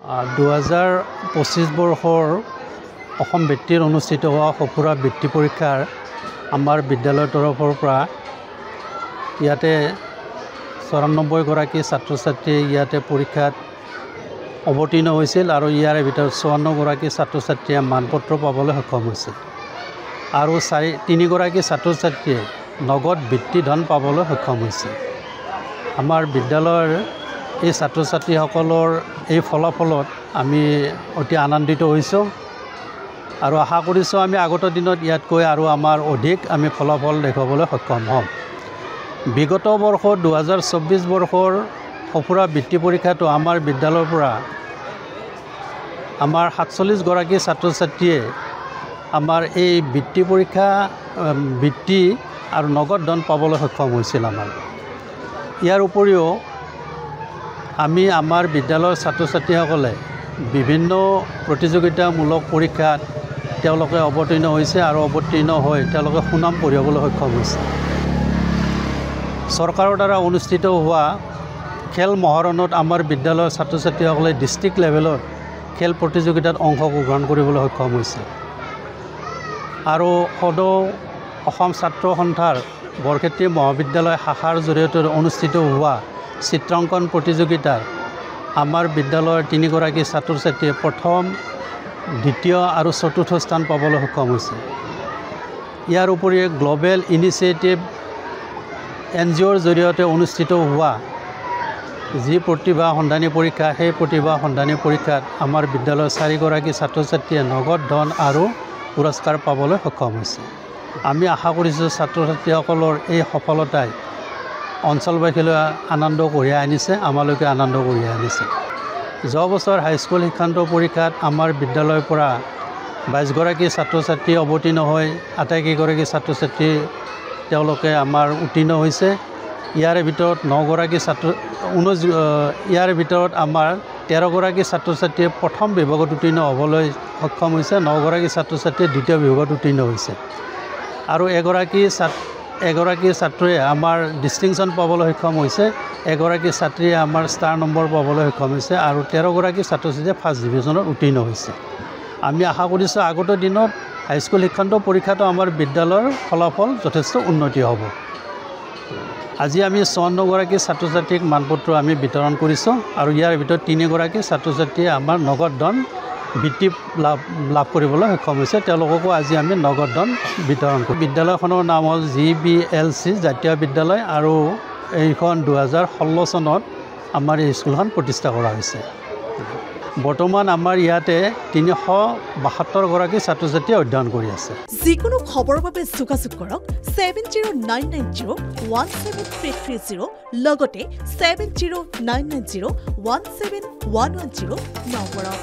2025 বৰ্ষৰ অসম বৃত্তিৰ অনুষ্ঠিত হোৱা সফুৰা বৃত্তি পৰীক্ষাৰ আমাৰ বিদ্যালয়ৰ তৰফৰ পৰা ইয়াতে 94 গৰাকী ছাত্ৰ ছাত্ৰী ইয়াতে পৰীক্ষাত অৱতীৰ্ণ হৈছিল আৰু ইয়াৰ ভিতৰত 54 গৰাকী ছাত্ৰ ছাত্ৰীয়ে মানপত্ৰ পাবলৈ সক্ষম হৈছিল আৰু 3 গৰাকী ছাত্ৰ ছাত্ৰীয়ে নগদ বৃত্তি ধন পাবলৈ সক্ষম হৈছিল। আমাৰ বিদ্যালয়ৰ এই ছাত্ৰ ছাত্ৰীসকলৰ এই ফলাফলত আমি অতি আনন্দিত হৈছোঁ আৰু আশা কৰিছোঁ আমি আগত দিনত ইয়াতকৈ আৰু আমাৰ অধিক আমি ফলাফল দেখুৱাবলৈ সক্ষম হ'ম। বিগত বৰ্ষ 2024 বৰ্ষৰ সফুৰা বৃত্তি পৰীক্ষাটো আমাৰ বিদ্যালয়ৰ পৰা আমাৰ 47 গৰাকী ছাত্ৰ ছাত্ৰীয়ে আমাৰ এই বৃত্তি পৰীক্ষা বৃত্তি আৰু নগদ ধন পাবলৈ সক্ষম হৈছিল। ইয়াৰ উপৰিও আমি আমাৰ বিদ্যালয়ৰ ছাত্ৰ ছাত্ৰীসকলে বিভিন্ন প্ৰতিযোগিতামূলক পৰীক্ষাত তেওঁলোকে অৱতীৰ্ণ হৈছে আৰু অৱতীৰ্ণ হৈ তেওঁলোকে সুনাম কঢ়িয়াবলৈ সক্ষম হৈছে। চৰকাৰৰ দ্বাৰা অনুষ্ঠিত হোৱা খেল মহাৰণত আমাৰ বিদ্যালয়ৰ ছাত্ৰ ছাত্ৰীসকলে ডিষ্ট্ৰিক্ট লেভেলত খেল প্ৰতিযোগিতাত অংশগ্ৰহণ কৰিবলৈ সক্ষম হৈছে আৰু সদৌ অসম ছাত্ৰ সন্থাৰ বৰক্ষেত্ৰী মহাবিদ্যালয় শাখাৰ জৰিয়তে অনুষ্ঠিত হোৱা চিত্ৰাংকন প্ৰতিযোগিতাত আমাৰ বিদ্যালয়ৰ 3 গৰাকী ছাত্ৰ ছাত্ৰীয়ে প্ৰথম, দ্বিতীয় আৰু চতুৰ্থ স্থান পাবলৈ সক্ষম হৈছে। ইয়াৰ উপৰিও গ্ল'বেল ইনিচিয়েটিভ NGOৰ জৰিয়তে অনুষ্ঠিত হোৱা যি প্ৰতিভা সন্ধানী পৰীক্ষা, সেই প্ৰতিভা সন্ধানী পৰীক্ষাত আমাৰ বিদ্যালয়ৰ 4 গৰাকী ছাত্ৰ ছাত্ৰীয়ে নগদ ধন আৰু পুৰস্কাৰ পাবলৈ সক্ষম হৈছে। আমি আশা কৰিছোঁ ছাত্ৰ ছাত্ৰীসকলৰ এই সফলতাই অঞ্চলবাসীলৈ আনন্দ কঢ়িয়াই আনিছে, আমালৈকে আনন্দ কঢ়িয়াই আনিছে। যোৱা বছৰ হাইস্কুল শিক্ষান্ত পৰীক্ষাত আমাৰ বিদ্যালয়ৰ পৰা 22 গৰাকী ছাত্ৰ ছাত্ৰী অৱতীৰ্ণ হৈ আটাইকেইগৰাকী ছাত্ৰ ছাত্ৰী তেওঁলোকে আমাৰ উত্তীৰ্ণ হৈছে। ইয়াৰ ভিতৰত 9 গৰাকী ইয়াৰ ভিতৰত আমাৰ 13 গৰাকী ছাত্ৰ ছাত্ৰীয়ে প্ৰথম বিভাগত উত্তীৰ্ণ হ'বলৈ সক্ষম হৈছে, 9 গৰাকী ছাত্ৰ ছাত্ৰীয়ে দ্বিতীয় বিভাগত উত্তীৰ্ণ হৈছে আৰু এগৰাকী ছাত্ৰীয়ে আমাৰ ডিষ্টিংশ্যন পাবলৈ সক্ষম হৈছে, এগৰাকী ছাত্ৰীয়ে আমাৰ ষ্টাৰ নম্বৰ পাবলৈ সক্ষম হৈছে আৰু 13 গৰাকী ছাত্ৰ ছাত্ৰীয়ে ফাৰ্ষ্ট ডিভিজনত উত্তীৰ্ণ হৈছে। আমি আশা কৰিছোঁ আগত দিনত হাইস্কুল শিক্ষান্ত পৰীক্ষাতো আমাৰ বিদ্যালয়ৰ ফলাফল যথেষ্ট উন্নতি হ'ব। আজি আমি 54 গৰাকী ছাত্ৰ ছাত্ৰীক মানপত্ৰ আমি বিতৰণ কৰিছোঁ আৰু ইয়াৰ ভিতৰত 3 গৰাকী ছাত্ৰ ছাত্ৰীয়ে আমাৰ নগদ ধন বৃত্তি লাভ কৰিবলৈ সক্ষম হৈছে। তেওঁলোককো আজি আমি নগদ ধন বিতৰণ কৰোঁ। বিদ্যালয়খনৰ নাম হ'ল GBLC জাতীয় বিদ্যালয় আৰু এইখন 2016 চনত আমাৰ এই স্কুলখন প্ৰতিষ্ঠা কৰা হৈছে। বৰ্তমান আমাৰ ইয়াতে 372 গৰাকী ছাত্ৰ ছাত্ৰীয়ে অধ্যয়ন কৰি আছে। যিকোনো খবৰৰ বাবে যোগাযোগ কৰক 7099017330 লগতে 7099017110 নম্বৰত।